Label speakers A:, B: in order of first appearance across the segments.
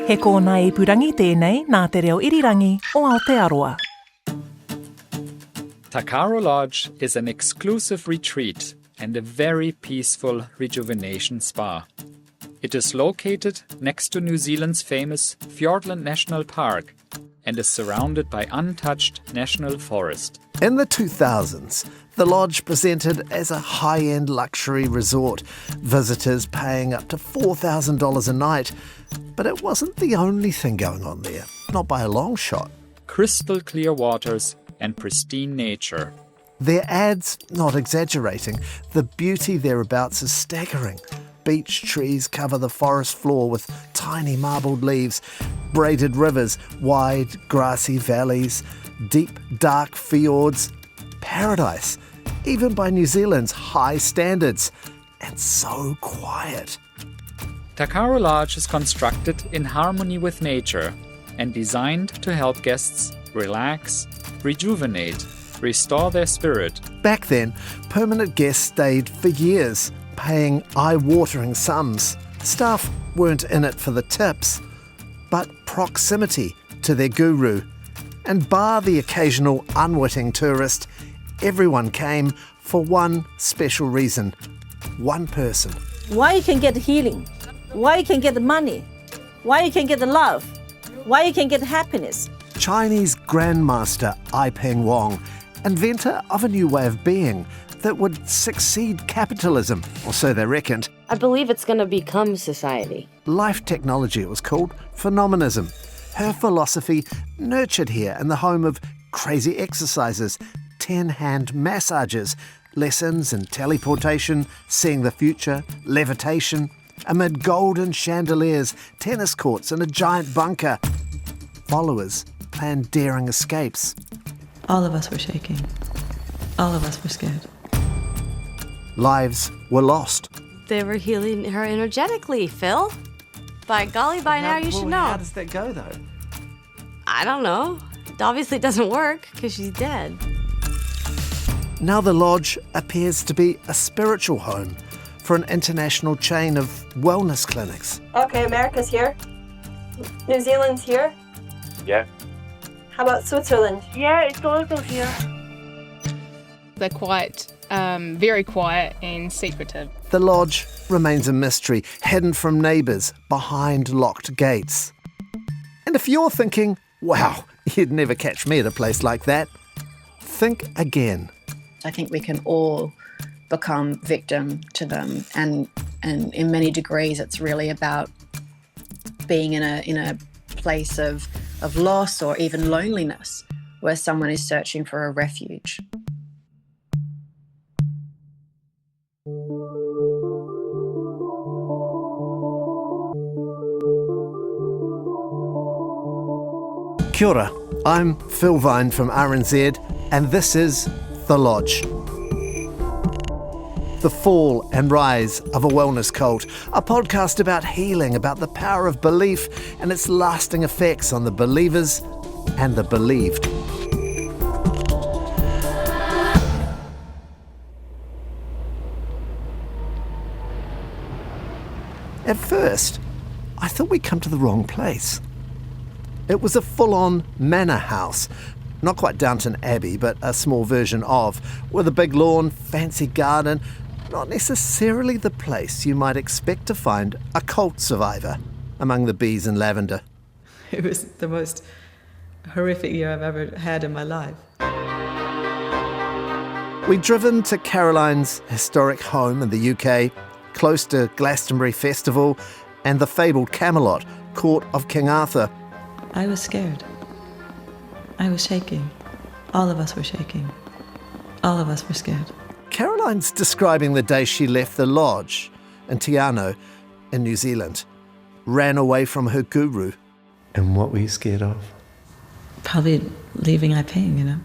A: He kōna ipurangi tēnei nā te reo irirangi o Aotearoa.
B: Takaro Lodge is an exclusive retreat and a very peaceful rejuvenation spa. It is located next to New Zealand's famous Fiordland National Park and is surrounded by untouched national forest.
C: In the 2000s, the lodge presented as a high-end luxury resort, visitors paying up to $4,000 a night. But it wasn't the only thing going on there, not by a long shot.
B: Crystal clear waters and pristine nature.
C: Their ads, not exaggerating, the beauty thereabouts is staggering. Beech trees cover the forest floor with tiny marbled leaves, braided rivers, wide grassy valleys, deep dark fjords. Paradise, even by New Zealand's high standards. And so quiet.
B: Takaro Lodge is constructed in harmony with nature and designed to help guests relax, rejuvenate, restore their spirit.
C: Back then, permanent guests stayed for years, paying eye-watering sums. Staff weren't in it for the tips, but proximity to their guru. And bar the occasional unwitting tourist, everyone came for one special reason. One person.
D: Why you can get healing? Why you can get the money? Why you can get the love? Why you can get happiness?
C: Chinese grandmaster Aiping Wang, inventor of a new way of being that would succeed capitalism, or so they reckoned.
E: I believe it's going to become society.
C: Life technology, it was called, phenomenism. Her philosophy nurtured here in the home of crazy exercises, 10-hand massages, lessons in teleportation, seeing the future, levitation, amid golden chandeliers, tennis courts and a giant bunker. Followers planned daring escapes.
F: All of us were shaking. All of us were scared.
C: Lives were lost.
E: They were healing her energetically, Phil. By golly, by now you should know.
C: How does that go, though?
E: I don't know. It obviously doesn't work because she's dead.
C: Now the lodge appears to be a spiritual home for an international chain of wellness clinics.
G: Okay, America's here. New Zealand's here.
H: Yeah.
G: How about Switzerland?
I: Yeah, it's also here.
J: They're quite, very quiet and secretive.
C: The lodge remains a mystery, hidden from neighbours behind locked gates. And if you're thinking, wow, you'd never catch me at a place like that, think again.
K: I think we can all become victim to them, and in many degrees it's really about being in a place of loss or even loneliness where someone is searching for a refuge.
C: Kia ora, I'm Phil Vine from RNZ, and this is The Lodge. The fall and rise of a wellness cult, a podcast about healing, about the power of belief and its lasting effects on the believers and the believed. At first, I thought we'd come to the wrong place. It was a full-on manor house, not quite Downton Abbey, but a small version of, with a big lawn, fancy garden, not necessarily the place you might expect to find a cult survivor among the bees and lavender.
F: It was the most horrific year I've ever had in my life.
C: We'd driven to Caroline's historic home in the UK, close to Glastonbury Festival and the fabled Camelot, court of King Arthur.
F: I was scared. I was shaking. All of us were shaking. All of us were scared.
C: Caroline's describing the day she left the lodge in Te Anau in New Zealand, ran away from her guru.
H: And what were you scared of?
F: Probably leaving Aiping, you know.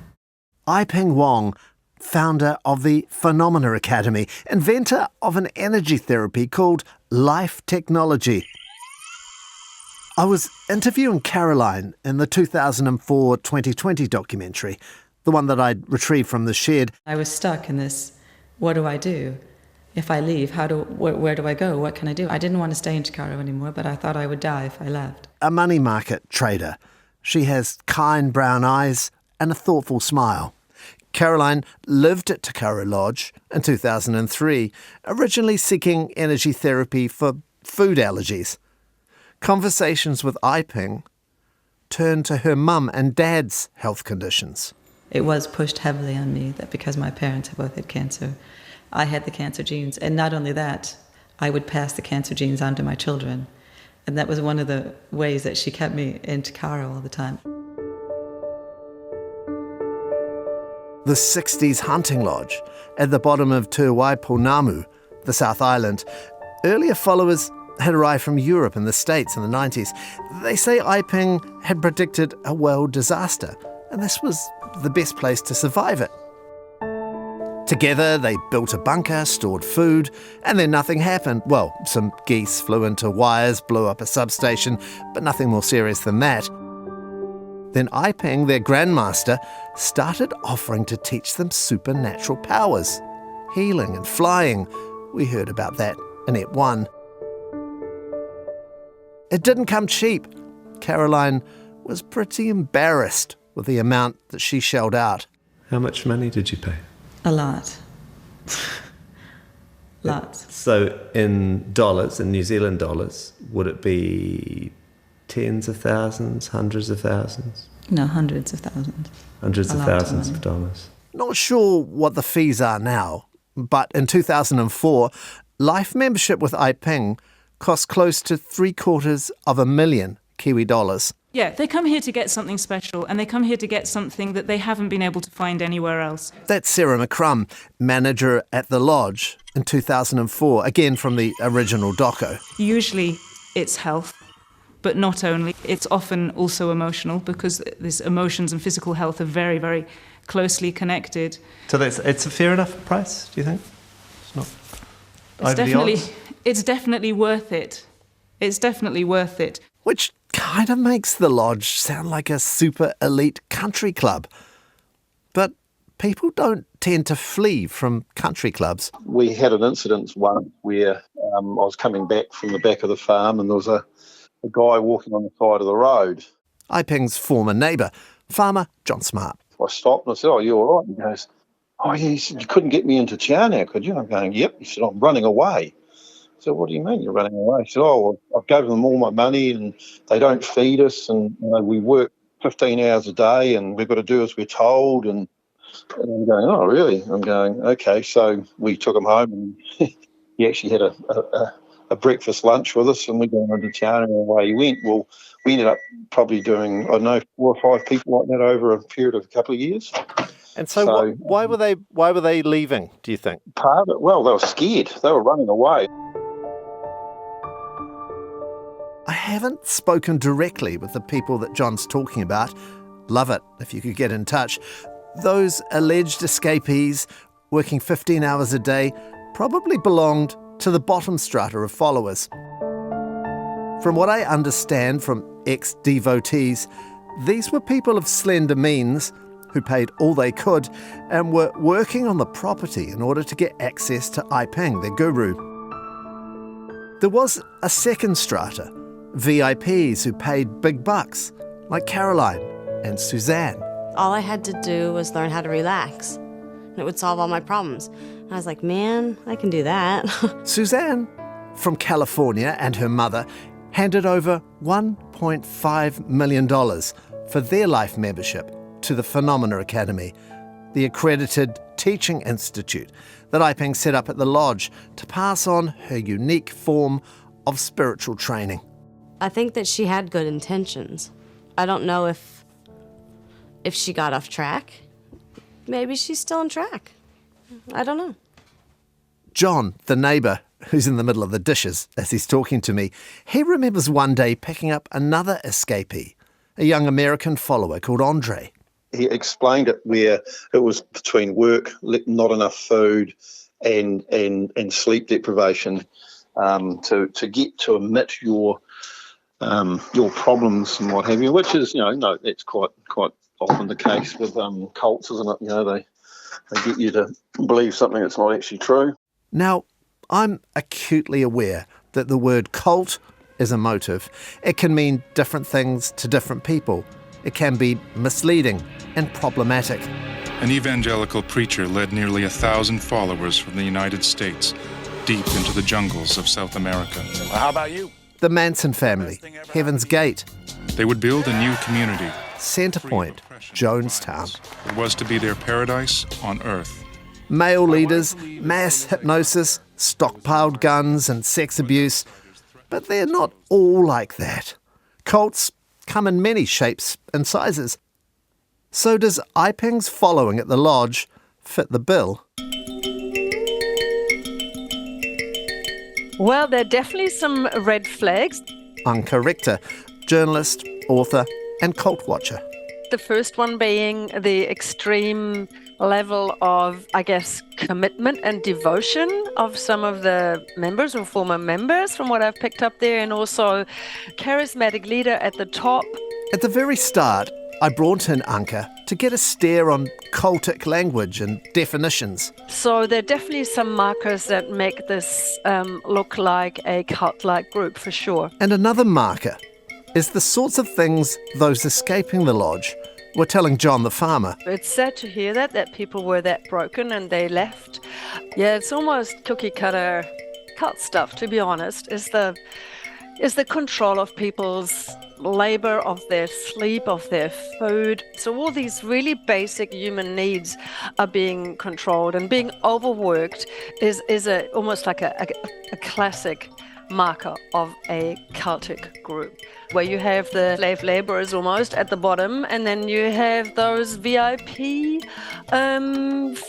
C: Aiping Wang, founder of the Phenomena Academy, inventor of an energy therapy called life technology. I was interviewing Caroline in the 2004-2020 documentary, the one that I'd retrieved from the shed.
F: I was stuck in this, what do I do? If I leave, where do I go? What can I do? I didn't want to stay in Takaro anymore, but I thought I would die if I left.
C: A money market trader. She has kind brown eyes and a thoughtful smile. Caroline lived at Takaro Lodge in 2003, originally seeking energy therapy for food allergies. Conversations with Aiping turned to her mum and dad's health conditions.
F: It was pushed heavily on me that because my parents both had cancer, I had the cancer genes. And not only that, I would pass the cancer genes on to my children. And that was one of the ways that she kept me in Takaro all the time.
C: The 60s hunting lodge at the bottom of Te Waiponamu, the South Island. Earlier followers had arrived from Europe and the States in the 90s. They say Aiping had predicted a world disaster, and this was the best place to survive it. Together, they built a bunker, stored food, and then nothing happened. Well, some geese flew into wires, blew up a substation, but nothing more serious than that. Then Aiping, their grandmaster, started offering to teach them supernatural powers. Healing and flying. We heard about that in Ep 1. It didn't come cheap. Caroline was pretty embarrassed with the amount that she shelled out.
H: How much money did you pay?
F: A lot. Lots.
H: So in dollars, in New Zealand dollars, would it be tens of thousands, hundreds of thousands?
F: No, hundreds of thousands.
H: Hundreds of thousands of dollars.
C: Not sure what the fees are now, but in 2004, life membership with Aiping cost close to $750,000 Kiwi dollars.
I: Yeah, they come here to get something special, and they come here to get something that they haven't been able to find anywhere else.
C: That's Sarah McCrum, manager at the lodge in 2004, again from the original doco.
I: Usually it's health, but not only. It's often also emotional, because these emotions and physical health are very, very closely connected.
H: So it's a fair enough price, do you think? It's not
I: It's definitely worth it. It's definitely worth it.
C: Which kind of makes the lodge sound like a super elite country club. But people don't tend to flee from country clubs.
L: We had an incident once where I was coming back from the back of the farm and there was a guy walking on the side of the road.
C: Aiping's former neighbour, farmer John Smart.
L: I stopped and I said, "Oh, you all right?" And he goes, "Oh, yeah." He said, "You couldn't get me into town now, could you?" I'm going, "Yep." He said, "I'm running away." I said, "What do you mean you're running away?" He said, "Oh, well, I've given them all my money and they don't feed us, and we work 15 hours a day and we've got to do as we're told." And I'm going, "Oh, really?" I'm going, "Okay." So we took him home and he actually had a breakfast lunch with us, and we got into town and away he went. Well, we ended up probably doing, I don't know, 4 or 5 people like that over a period of a couple of years.
C: And so why were they leaving, do you think?
L: Part of it, well, they were scared. They were running away.
C: I haven't spoken directly with the people that John's talking about. Love it if you could get in touch. Those alleged escapees working 15 hours a day probably belonged to the bottom strata of followers. From what I understand from ex-devotees, these were people of slender means who paid all they could and were working on the property in order to get access to Aiping, their guru. There was a second strata, VIPs who paid big bucks, like Caroline and Suzanne.
E: All I had to do was learn how to relax, and it would solve all my problems. And I was like, man, I can do that.
C: Suzanne, from California, and her mother handed over $1.5 million for their life membership to the Phenomena Academy, the accredited teaching institute that Aiping set up at the lodge to pass on her unique form of spiritual training.
E: I think that she had good intentions. I don't know if she got off track. Maybe she's still on track. I don't know.
C: John, the neighbour, who's in the middle of the dishes as he's talking to me, he remembers one day picking up another escapee, a young American follower called Andre.
L: He explained it where it was between work, not enough food, and sleep deprivation to admit your problems and what have you, which is, that's quite often the case with cults, isn't it? They get you to believe something that's not actually true.
C: Now, I'm acutely aware that the word cult is a motive. It can mean different things to different people. It can be misleading and problematic.
M: An evangelical preacher led nearly 1,000 followers from the United States deep into the jungles of South America.
N: Well, how about you?
C: The Manson family, Heaven's Gate.
M: They would build a new community.
C: Centrepoint, Jonestown.
M: It was to be their paradise on earth.
C: Male leaders, mass hypnosis, stockpiled guns and sex abuse. But they're not all like that. Cults come in many shapes and sizes. So does Aiping's following at the lodge fit the bill?
O: Well, there are definitely some red flags.
C: Anka Richter, journalist, author and cult watcher.
O: The first one being the extreme level of, I guess, commitment and devotion of some of the members or former members from what I've picked up there, and also charismatic leader at the top.
C: At the very start, I brought in Anka to get a stare on cultic language and definitions.
O: So there are definitely some markers that make this look like a cult-like group for sure.
C: And another marker is the sorts of things those escaping the lodge were telling John the farmer.
O: It's sad to hear that people were that broken and they left. Yeah, it's almost cookie-cutter cult stuff, to be honest, is the control of people's labor, of their sleep, of their food. So all these really basic human needs are being controlled, and being overworked is almost like a classic marker of a cultic group, where you have the slave laborers almost at the bottom, and then you have those VIP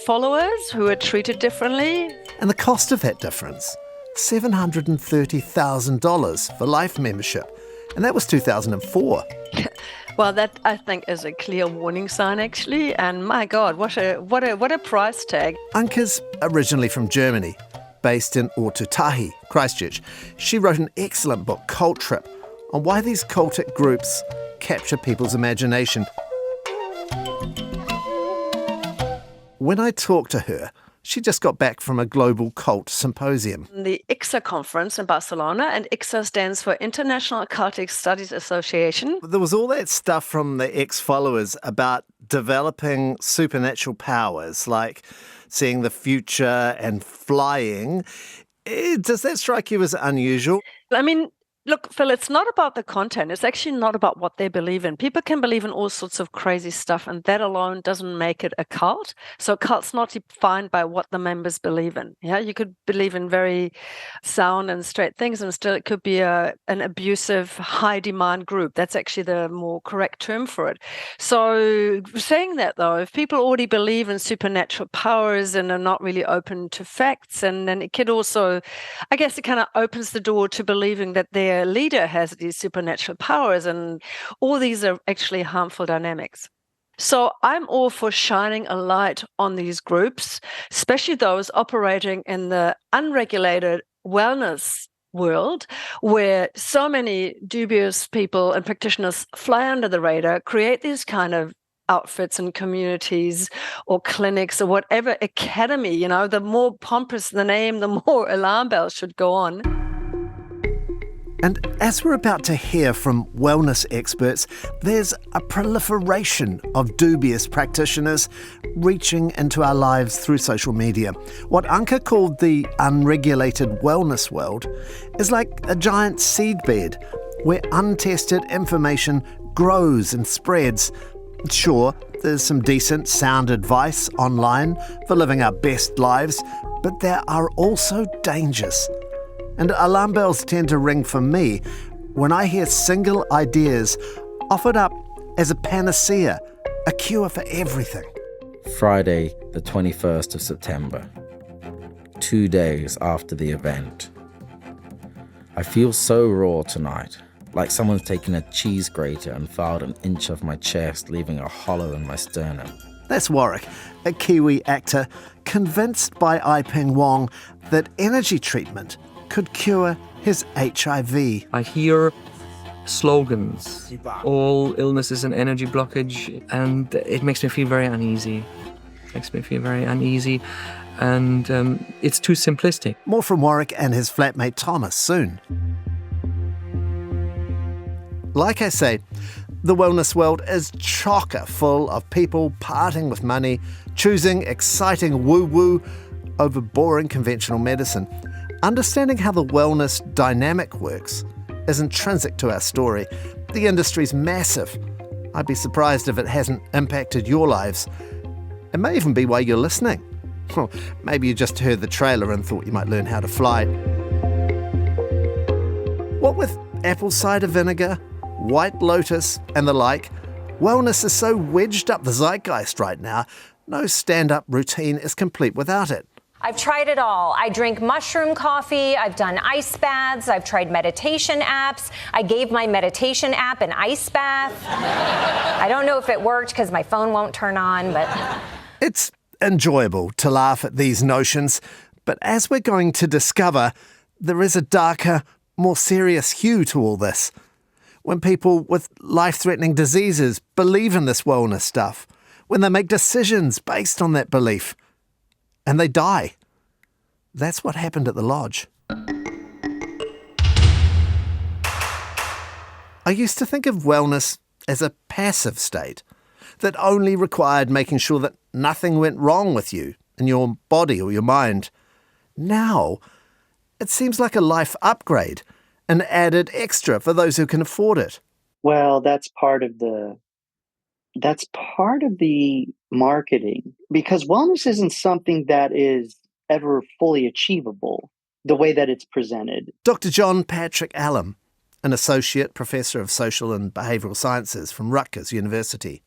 O: followers who are treated differently.
C: And the cost of that difference, $730,000 for life membership. And that was 2004.
O: Well, that I think is a clear warning sign, actually. And my God, what a price tag.
C: Anka's originally from Germany, based in Otutahi, Christchurch. She wrote an excellent book, Cult Trip, on why these cultic groups capture people's imagination. When I talked to her, she just got back from a global cult symposium.
O: The ICSA conference in Barcelona, and ICSA stands for International Cultic Studies Association.
C: There was all that stuff from the ex-followers about developing supernatural powers, like seeing the future and flying. Does that strike you as unusual?
O: I mean, look, Phil, it's not about the content. It's actually not about what they believe in. People can believe in all sorts of crazy stuff, and that alone doesn't make it a cult. So a cult's not defined by what the members believe in. Yeah, you could believe in very sound and straight things, and still it could be an abusive, high-demand group. That's actually the more correct term for it. So saying that, though, if people already believe in supernatural powers and are not really open to facts, and then it could also, I guess it kind of opens the door to believing that their leader has these supernatural powers, and all these are actually harmful dynamics. So I'm all for shining a light on these groups, especially those operating in the unregulated wellness world, where so many dubious people and practitioners fly under the radar, create these kind of outfits and communities or clinics or whatever, academy, the more pompous the name, the more alarm bells should go on.
C: And as we're about to hear from wellness experts, there's a proliferation of dubious practitioners reaching into our lives through social media. What Anka called the unregulated wellness world is like a giant seedbed where untested information grows and spreads. Sure, there's some decent sound advice online for living our best lives, but there are also dangers. And alarm bells tend to ring for me when I hear single ideas offered up as a panacea, a cure for everything.
P: Friday, the 21st of September, 2 days after the event. I feel so raw tonight, like someone's taken a cheese grater and filed an inch of my chest, leaving a hollow in my sternum.
C: That's Warwick, a Kiwi actor, convinced by Aiping Wang that energy treatment could cure his HIV.
Q: I hear slogans, all illness is an energy blockage, and it makes me feel very uneasy. and it's too simplistic.
C: More from Warwick and his flatmate Thomas soon. Like I say, the wellness world is chocker full of people parting with money, choosing exciting woo-woo over boring conventional medicine. Understanding how the wellness dynamic works is intrinsic to our story. The industry's massive. I'd be surprised if it hasn't impacted your lives. It may even be why you're listening. Well, maybe you just heard the trailer and thought you might learn how to fly. What with apple cider vinegar, White Lotus and the like, wellness is so wedged up the zeitgeist right now, no stand-up routine is complete without it.
N: I've tried it all. I drink mushroom coffee, I've done ice baths, I've tried meditation apps. I gave my meditation app an ice bath. I don't know if it worked because my phone won't turn on, but...
C: It's enjoyable to laugh at these notions, but as we're going to discover, there is a darker, more serious hue to all this. When people with life-threatening diseases believe in this wellness stuff, when they make decisions based on that belief, and they die. That's what happened at the lodge. I used to think of wellness as a passive state that only required making sure that nothing went wrong with you in your body or your mind. Now, it seems like a life upgrade, an added extra for those who can afford it.
R: Well, that's part of the marketing, because wellness isn't something that is ever fully achievable the way that it's presented.
C: Dr. John Patrick Allen, an associate professor of social and behavioural sciences from Rutgers University.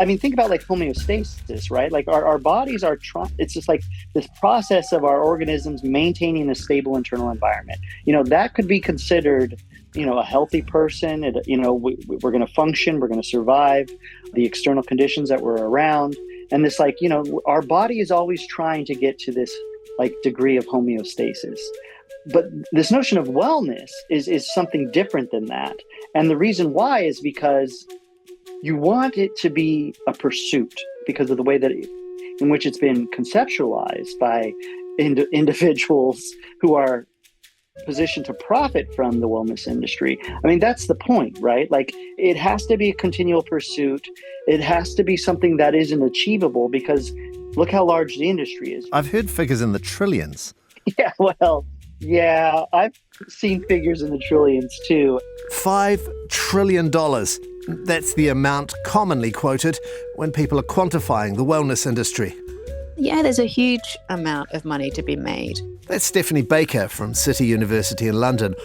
R: I mean, think about like homeostasis, right? Like our bodies are it's just like this process of our organisms maintaining a stable internal environment. That could be considered, a healthy person. We're going to function, we're going to survive the external conditions that we're around. And this our body is always trying to get to this like degree of homeostasis. But this notion of wellness is something different than that. And the reason why is because you want it to be a pursuit because of the way that in which it's been conceptualized by individuals who are positioned to profit from the wellness industry. I mean, that's the point, right? Like, it has to be a continual pursuit. It has to be something that isn't achievable because look how large the industry is.
C: I've heard figures in the trillions.
R: Yeah, I've seen figures in the trillions too.
C: $5 trillion. That's the amount commonly quoted when people are quantifying the wellness industry.
K: Yeah, there's a huge amount of money to be made.
C: That's Stephanie Baker from City University in London,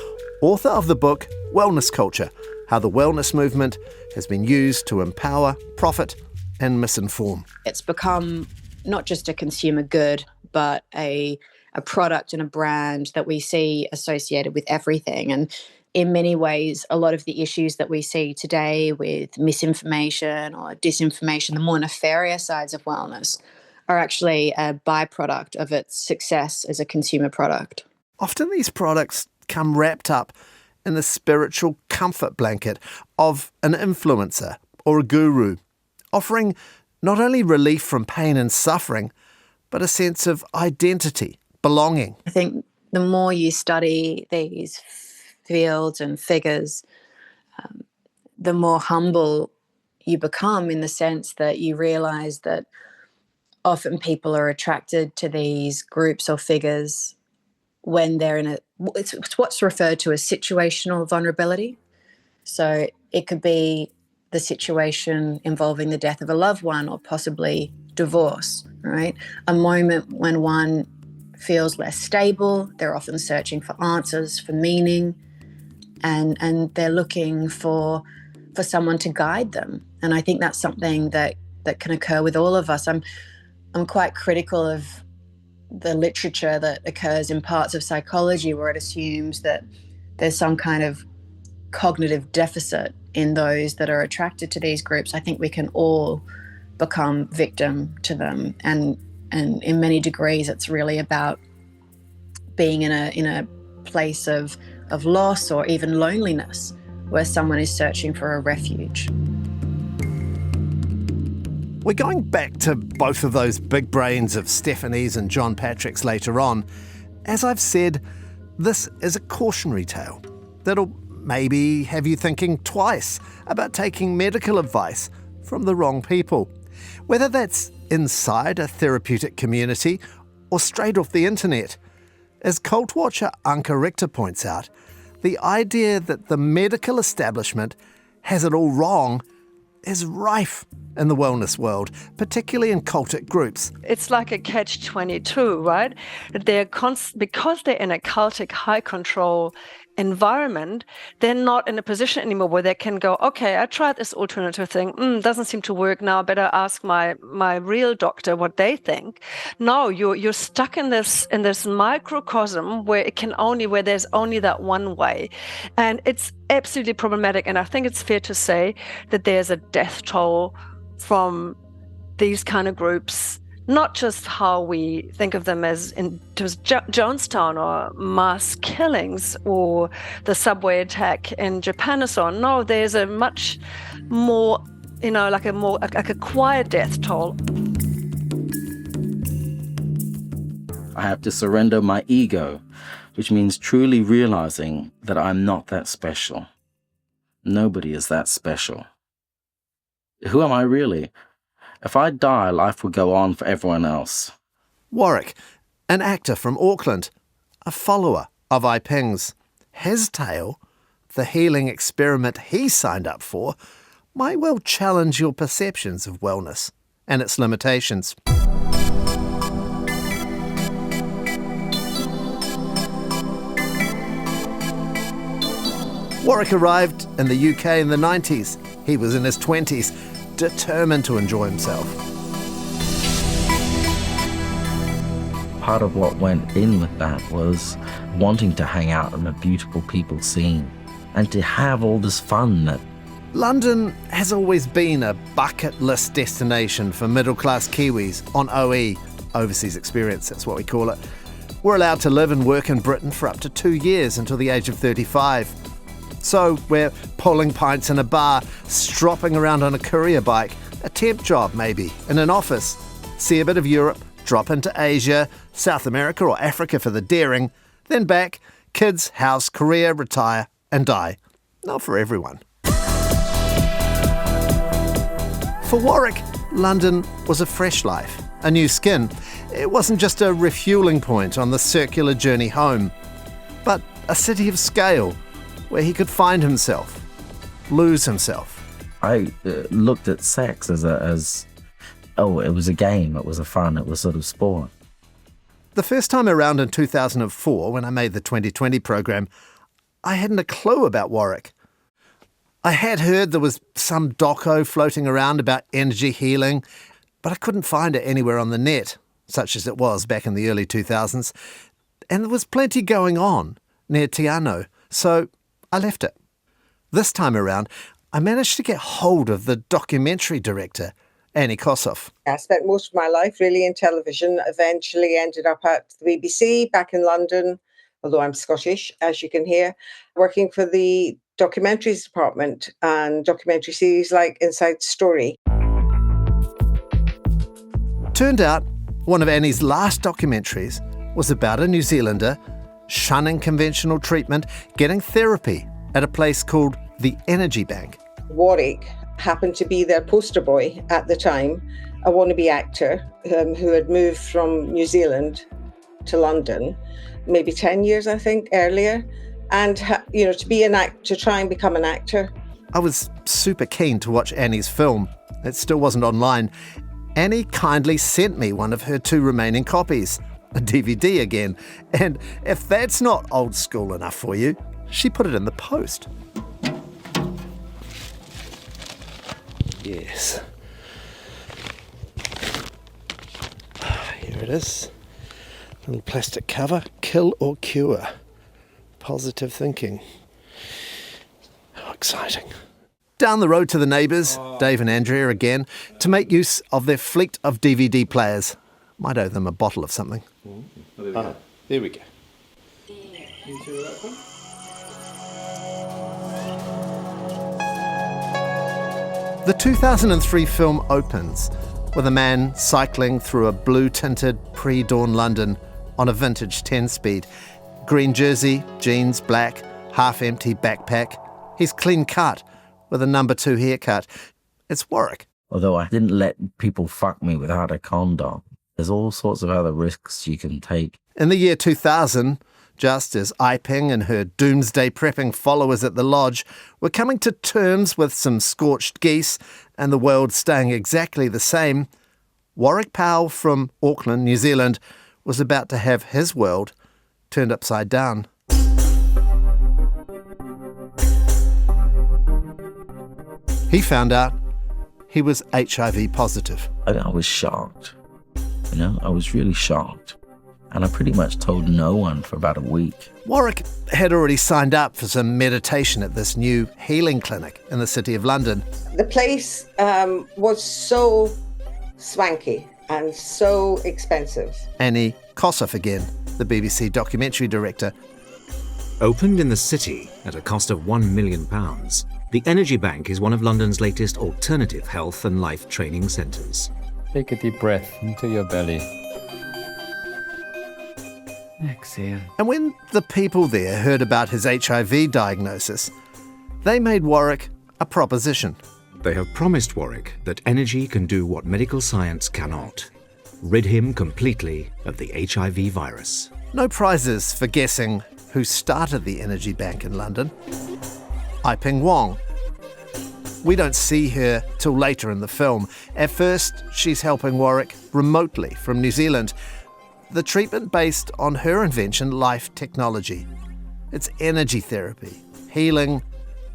C: author of the book Wellness Culture, How the Wellness Movement Has Been Used to Empower, Profit and Misinform.
K: It's become not just a consumer good, but a product and a brand that we see associated with everything. And in many ways, a lot of the issues that we see today with misinformation or disinformation, the more nefarious sides of wellness, are actually a byproduct of its success as a consumer product.
C: Often these products come wrapped up in the spiritual comfort blanket of an influencer or a guru, offering not only relief from pain and suffering, but a sense of identity, belonging.
K: I think the more you study these fields and figures, the more humble you become, in the sense that you realize that often people are attracted to these groups or figures when they're in it's what's referred to as situational vulnerability. So it could be the situation involving the death of a loved one or possibly divorce, right? A moment when one feels less stable, they're often searching for answers, for meaning, and they're looking for someone to guide them. And I think that's something that can occur with all of us. I'm quite critical of the literature that occurs in parts of psychology where it assumes that there's some kind of cognitive deficit in those that are attracted to these groups. I think we can all become victim to them, and in many degrees it's really about being in a place of loss or even loneliness where someone is searching for a refuge.
C: We're going back to both of those big brains of Stephanie's and John Patrick's later on. As I've said, this is a cautionary tale that'll maybe have you thinking twice about taking medical advice from the wrong people. Whether that's inside a therapeutic community or straight off the internet. As cult watcher Anka Richter points out, the idea that the medical establishment has it all wrong is rife in the wellness world, particularly in cultic groups.
O: It's like a catch-22, right? Because they're in a cultic high control environment, they're not in a position anymore where they can go, okay, I tried this alternative thing, doesn't seem to work now, better ask my real doctor what they think. No, you're stuck in this microcosm where there's only that one way. And it's absolutely problematic. And I think it's fair to say that there's a death toll from these kind of groups, not just how we think of them as in Jonestown or mass killings or the subway attack in Japan and so on. No, there's a much more, like a quiet death toll.
P: I have to surrender my ego, which means truly realizing that I'm not that special. Nobody is that special. Who am I really? If I die, life will go on for everyone else.
C: Warwick, an actor from Auckland, a follower of Aiping's. His tale, the healing experiment he signed up for, might well challenge your perceptions of wellness and its limitations. Warwick arrived in the UK in the 90s. He was in his 20s, determined to enjoy himself.
P: Part of what went in with that was wanting to hang out in a beautiful people scene and to have all this fun that...
C: London has always been a bucket list destination for middle-class Kiwis on OE, overseas experience, that's what we call it. We're allowed to live and work in Britain for up to 2 years until the age of 35. So we're pulling pints in a bar, stropping around on a courier bike, a temp job maybe, in an office, see a bit of Europe, drop into Asia, South America or Africa for the daring, then back, kids, house, career, retire and die. Not for everyone. For Warwick, London was a fresh life, a new skin. It wasn't just a refuelling point on the circular journey home, but a city of scale, where he could find himself, lose himself.
P: I looked at sex as it was a game, it was a fun, it was sort of sport.
C: The first time around in 2004, when I made the 2020 program, I hadn't a clue about Warwick. I had heard there was some doco floating around about energy healing, but I couldn't find it anywhere on the net, such as it was back in the early 2000s. And there was plenty going on near Te Anau, so I left it. This time around, I managed to get hold of the documentary director, Annie Kossoff.
S: I spent most of my life really in television, eventually ended up at the BBC back in London, although I'm Scottish, as you can hear, working for the documentaries department and documentary series like Inside Story.
C: Turned out, one of Annie's last documentaries was about a New Zealander shunning conventional treatment, getting therapy at a place called the Energy Bank.
S: Warwick happened to be their poster boy at the time, a wannabe actor who had moved from New Zealand to London, maybe 10 years, I think, earlier, and to try and become an actor.
C: I was super keen to watch Annie's film. It still wasn't online. Annie kindly sent me one of her 2 remaining copies. A DVD again, and if that's not old school enough for you, she put it in the post. Yes. Here it is. Little plastic cover, Kill or Cure. Positive thinking. How exciting. Down the road to the neighbours, Dave and Andrea again, to make use of their fleet of DVD players. Might owe them a bottle of something.
H: There we go.
C: The 2003 film opens with a man cycling through a blue-tinted pre-dawn London on a vintage 10-speed. Green jersey, jeans, black, half-empty backpack. He's clean cut with a number 2 haircut. It's Warwick.
P: Although I didn't let people fuck me without a condom, there's all sorts of other risks you can take.
C: In the year 2000, just as Aiping and her doomsday prepping followers at the lodge were coming to terms with some scorched geese and the world staying exactly the same, Warwick Powell from Auckland, New Zealand, was about to have his world turned upside down. He found out he was HIV positive.
P: I was shocked. I was really shocked. And I pretty much told no one for about a week.
C: Warwick had already signed up for some meditation at this new healing clinic in the City of London.
S: The place was so swanky and so expensive.
C: Annie Kossoff again, the BBC documentary director.
T: Opened in the city at a cost of £1 million, the Energy Bank is one of London's latest alternative health and life training centres.
B: Take a deep breath into your belly. Exhale.
C: And when the people there heard about his HIV diagnosis, they made Warwick a proposition.
T: They have promised Warwick that energy can do what medical science cannot. Rid him completely of the HIV virus.
C: No prizes for guessing who started the Energy Bank in London. Aiping Wang. We don't see her till later in the film. At first, she's helping Warwick remotely from New Zealand. The treatment based on her invention, life technology. It's energy therapy, healing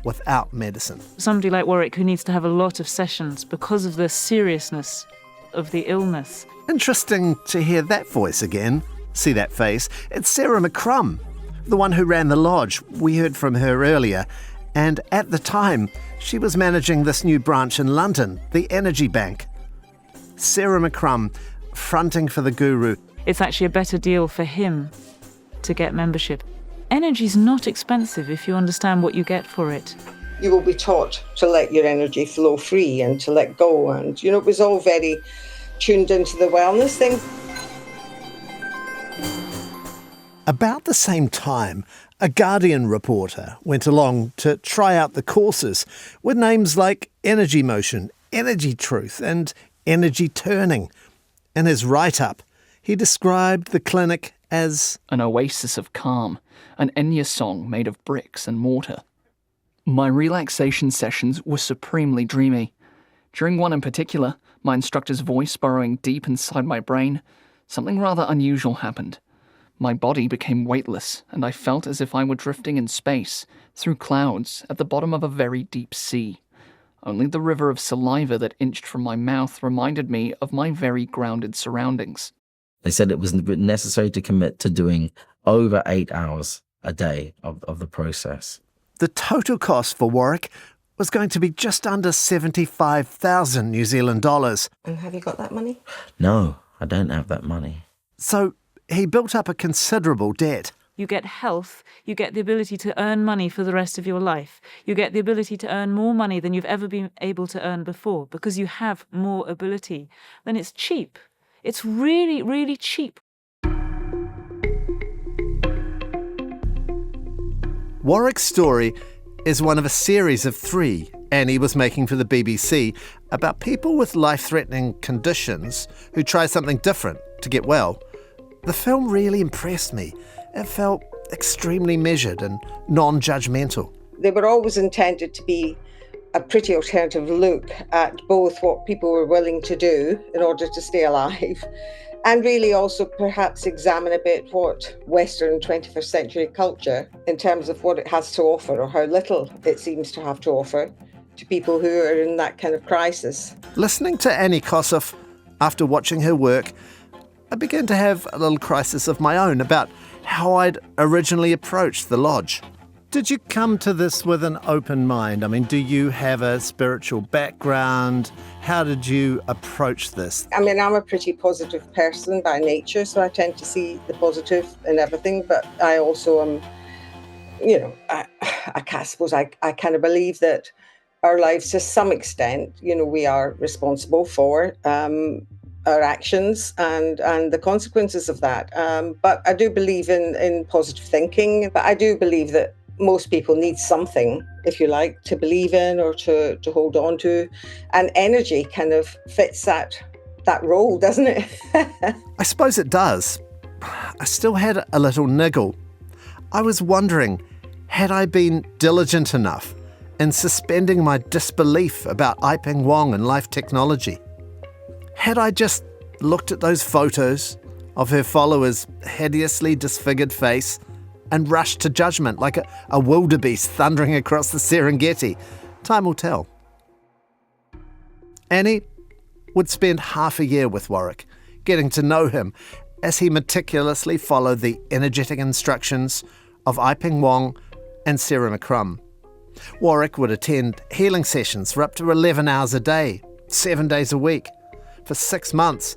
C: without medicine.
I: Somebody like Warwick who needs to have a lot of sessions because of the seriousness of the illness.
C: Interesting to hear that voice again, see that face. It's Sarah McCrum, the one who ran the lodge. We heard from her earlier. And at the time, she was managing this new branch in London, the Energy Bank. Sarah McCrum, fronting for the guru.
I: It's actually a better deal for him to get membership. Energy's not expensive if you understand what you get for it.
S: You will be taught to let your energy flow free and to let go. And, it was all very tuned into the wellness thing.
C: About the same time, a Guardian reporter went along to try out the courses with names like Energy Motion, Energy Truth and Energy Turning. In his write-up, he described the clinic as
U: an oasis of calm, an Enya song made of bricks and mortar. My relaxation sessions were supremely dreamy. During one in particular, my instructor's voice burrowing deep inside my brain, something rather unusual happened. My body became weightless, and I felt as if I were drifting in space, through clouds, at the bottom of a very deep sea. Only the river of saliva that inched from my mouth reminded me of my very grounded surroundings.
P: They said it was necessary to commit to doing over 8 hours a day of the process.
C: The total cost for Warwick was going to be just under 75,000 New Zealand dollars.
S: And have you got that money?
P: No, I don't have that money.
C: So he built up a considerable debt.
I: You get health, you get the ability to earn money for the rest of your life. You get the ability to earn more money than you've ever been able to earn before because you have more ability. Then it's cheap. It's really, really cheap.
C: Warwick's story is one of a series of 3 Annie was making for the BBC about people with life-threatening conditions who try something different to get well. The film really impressed me. It felt extremely measured and non-judgmental.
S: They were always intended to be a pretty alternative look at both what people were willing to do in order to stay alive and really also perhaps examine a bit what Western 21st century culture, in terms of what it has to offer or how little it seems to have to offer to people who are in that kind of crisis.
C: Listening to Annie Kossoff after watching her work, I began to have a little crisis of my own about how I'd originally approached the lodge. Did you come to this with an open mind? I mean, do you have a spiritual background? How did you approach this?
S: I mean, I'm a pretty positive person by nature, so I tend to see the positive in everything, but I also am, I suppose I kind of believe that our lives to some extent. You know, we are responsible for our actions and the consequences of that. But I do believe in positive thinking. But I do believe that most people need something, if you like, to believe in or to hold on to. And energy kind of fits that role, doesn't it?
C: I suppose it does. I still had a little niggle. I was wondering, had I been diligent enough in suspending my disbelief about Aiping Wang and life technology? Had I just looked at those photos of her followers' hideously disfigured face and rushed to judgment like a wildebeest thundering across the Serengeti? Time will tell. Annie would spend half a year with Warwick, getting to know him as he meticulously followed the energetic instructions of Aiping Wang and Sarah McCrum. Warwick would attend healing sessions for up to 11 hours a day, 7 days a week, for 6 months,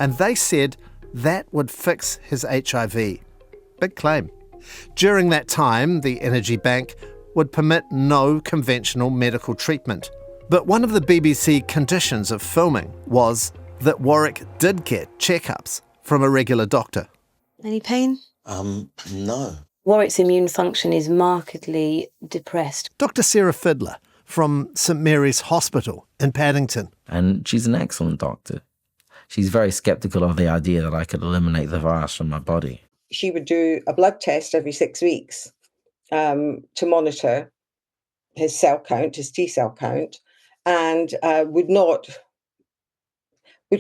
C: and they said that would fix his HIV. Big claim. During that time, the Energy Bank would permit no conventional medical treatment. But one of the BBC conditions of filming was that Warwick did get checkups from a regular doctor.
E: Any pain?
A: No.
E: Warwick's immune function is markedly depressed.
C: Dr. Sarah Fiddler from St Mary's Hospital in Paddington.
P: And she's an excellent doctor. She's very sceptical of the idea that I could eliminate the virus from my body.
S: She would do a blood test every 6 weeks to monitor his cell count, his T cell count, and would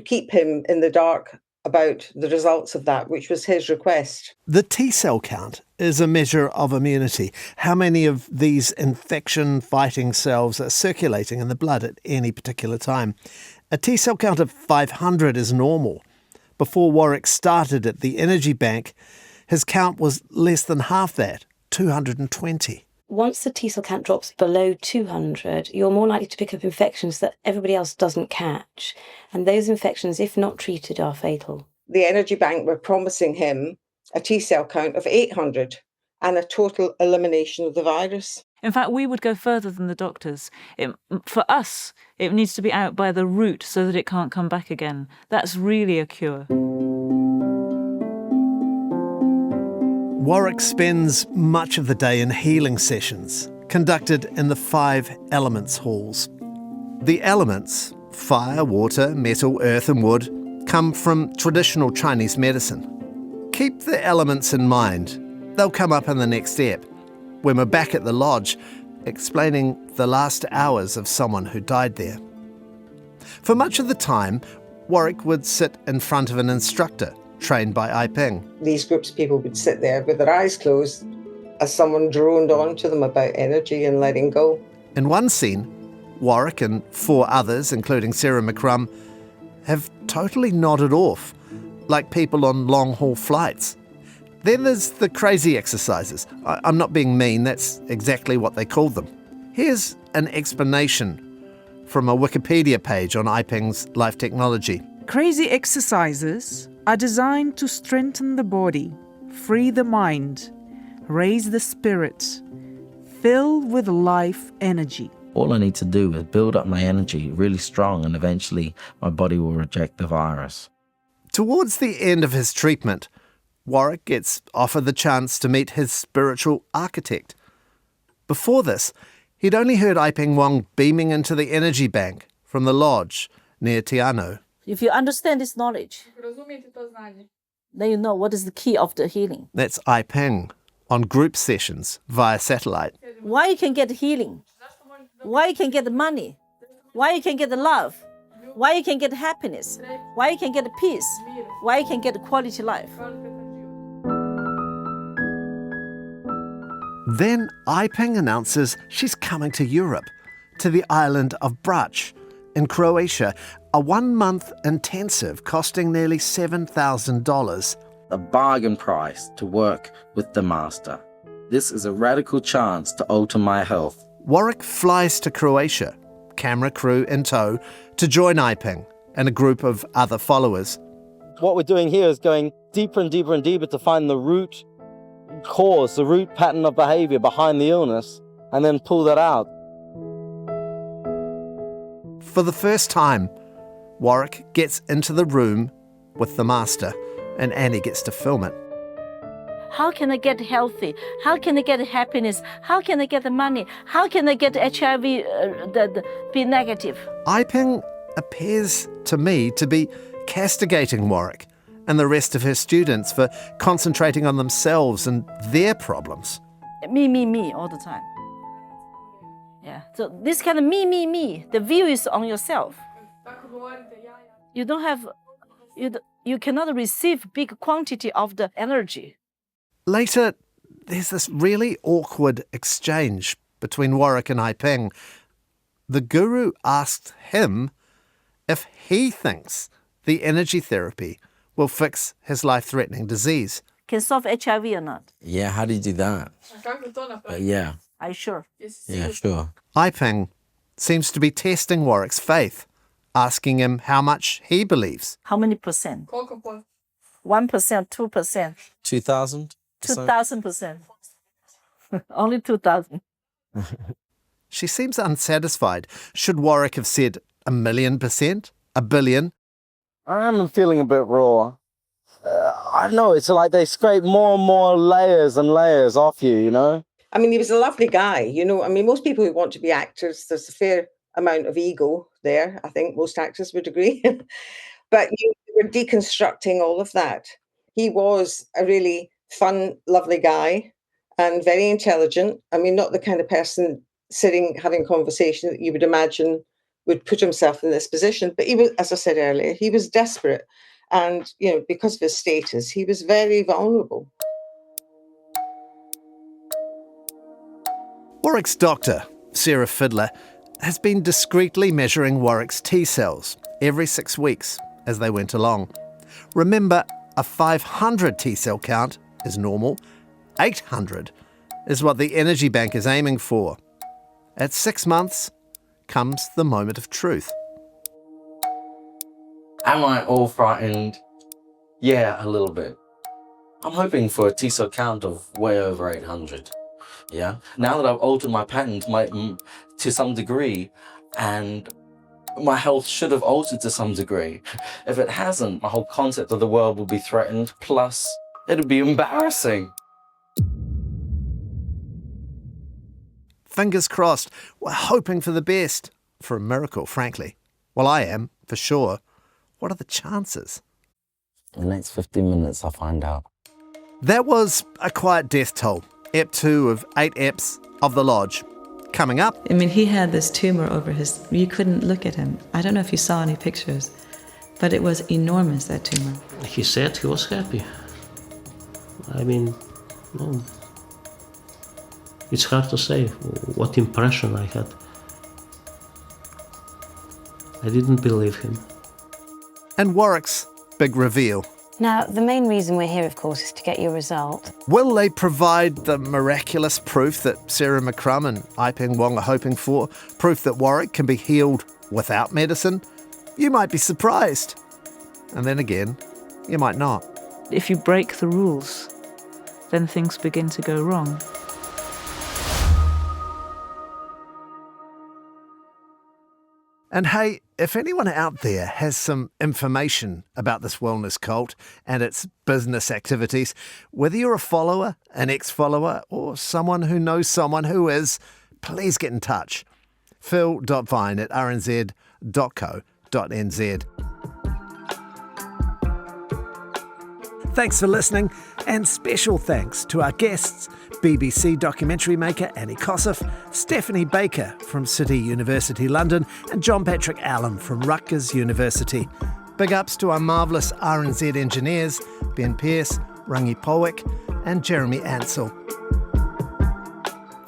S: keep him in the dark about the results of that, which was his request.
C: The T cell count is a measure of immunity. How many of these infection-fighting cells are circulating in the blood at any particular time? A T cell count of 500 is normal. Before Warwick started at the Energy Bank, his count was less than half that, 220.
E: Once the T cell count drops below 200, you're more likely to pick up infections that everybody else doesn't catch. And those infections, if not treated, are fatal.
S: The Energy Bank were promising him a T cell count of 800 and a total elimination of the virus.
I: In fact, we would go further than the doctors. For us, it needs to be out by the root so that it can't come back again. That's really a cure.
C: Warwick spends much of the day in healing sessions, conducted in the 5 elements halls. The elements, fire, water, metal, earth and wood, come from traditional Chinese medicine. Keep the elements in mind. They'll come up in the next step, when we're back at the lodge, explaining the last hours of someone who died there. For much of the time, Warwick would sit in front of an instructor trained by Aiping.
S: These groups of people would sit there with their eyes closed as someone droned on to them about energy and letting go.
C: In one scene, Warwick and 4 others, including Sarah McCrum, have totally nodded off, like people on long-haul flights. Then there's the crazy exercises. I'm not being mean, that's exactly what they called them. Here's an explanation from a Wikipedia page on Aiping's life technology.
V: Crazy exercises are designed to strengthen the body, free the mind, raise the spirit, fill with life energy.
P: All I need to do is build up my energy really strong, and eventually my body will reject the virus.
C: Towards the end of his treatment, Warwick gets offered the chance to meet his spiritual architect. Before this, he'd only heard Aiping Wang beaming into the Energy Bank from the lodge near Tiano.
D: If you understand this knowledge, then you know what is the key of the healing.
C: That's Aiping on group sessions via satellite.
D: Why you can get healing? Why you can get the money? Why you can get the love? Why you can get happiness? Why you can get peace? Why you can get quality life?
C: Then Aiping announces she's coming to Europe, to the island of Brač in Croatia, a 1-month intensive costing nearly $7,000.
P: A bargain price to work with the master. This is a radical chance to alter my health.
C: Warwick flies to Croatia, camera crew in tow, to join Aiping and a group of other followers.
W: What we're doing here is going deeper and deeper and deeper to find the root cause, the root pattern of behavior behind the illness, and then pull that out.
C: For the first time, Warwick gets into the room with the master, and Annie gets to film it.
D: How can I get healthy? How can I get happiness? How can I get the money? How can I get HIV be negative?
C: Aiping appears to me to be castigating Warwick and the rest of her students for concentrating on themselves and their problems.
D: Me all the time. Yeah, so this kind of me, the view is on yourself. You don't have, you cannot receive big quantity of the energy.
C: Later, there's this really awkward exchange between Warwick and Aiping. The guru asked him if he thinks the energy therapy will fix his life-threatening disease.
D: Can solve HIV or not?
P: Yeah, how do you do that? Yeah.
D: Are you sure?
P: Yeah, sure.
C: Aiping seems to be testing Warwick's faith, asking him how much he believes.
D: How many percent? 1%, 2%?
P: 2,000?
D: 2,000%. Only 2,000.
C: She seems unsatisfied. Should Warwick have said 1,000,000%? 1 billion?
W: I'm feeling a bit raw. I don't know, it's like they scrape more and more layers and layers off you, you know?
S: I mean, he was a lovely guy, you know. I mean, most people who want to be actors, there's a fair amount of ego there. I think most actors would agree. But you were deconstructing all of that. He was a really fun, lovely guy and very intelligent. I mean, not the kind of person sitting, having conversation that you would imagine would put himself in this position. But he was, as I said earlier, he was desperate. And, you know, because of his status, he was very vulnerable.
C: Warwick's doctor, Sarah Fiddler, has been discreetly measuring Warwick's T cells every 6 weeks as they went along. Remember, a 500 T cell count is normal. 800 is what the energy bank is aiming for. At 6 months comes the moment of truth.
P: Am I all frightened? Yeah, a little bit. I'm hoping for a T cell count of way over 800. Yeah. Now that I've altered my pattern to some degree, and my health should have altered to some degree. If it hasn't, my whole concept of the world will be threatened. Plus, it'll be embarrassing.
C: Fingers crossed. We're hoping for the best. For a miracle, frankly. Well, I am, for sure. What are the chances?
P: In the next 15 minutes, I'll find out.
C: That was A Quiet Death Toll, Ep 2 of 8 eps of The Lodge. Coming up...
F: I mean, he had this tumor over his... You couldn't look at him. I don't know if you saw any pictures, but it was enormous, that tumor.
A: He said he was happy. I mean, no. It's hard to say what impression I had. I didn't believe him.
C: And Warwick's big reveal.
G: Now, the main reason we're here, of course, is to get your result.
C: Will they provide the miraculous proof that Sarah McCrum and Aiping Wang are hoping for? Proof that Warwick can be healed without medicine? You might be surprised. And then again, you might not.
I: If you break the rules, then things begin to go wrong.
C: And hey, if anyone out there has some information about this wellness cult and its business activities, whether you're a follower, an ex-follower, or someone who knows someone who is, please get in touch. phil.vine@rnz.co.nz. Thanks for listening, and special thanks to our guests, BBC documentary maker Annie Kossoff, Stephanie Baker from City University London, and John Patrick Allen from Rutgers University. Big ups to our marvellous RNZ engineers, Ben Pearce, Rangi Polwick, and Jeremy Ansell.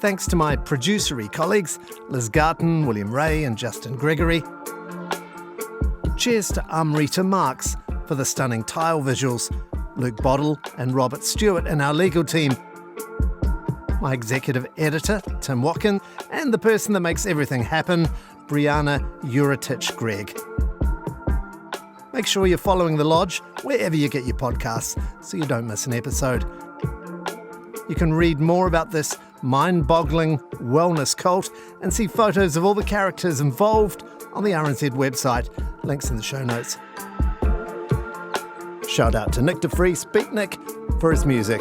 C: Thanks to my producery colleagues, Liz Garton, William Ray, and Justin Gregory. Cheers to Amrita Marks for the stunning tile visuals, Luke Bottle and Robert Stewart in our legal team. My executive editor, Tim Watkin, and the person that makes everything happen, Brianna Uritich-Gregg. Make sure you're following The Lodge wherever you get your podcasts so you don't miss an episode. You can read more about this mind-boggling wellness cult and see photos of all the characters involved on the RNZ website. Links in the show notes. Shout out to Nick DeFree, Speak Nick, for his music.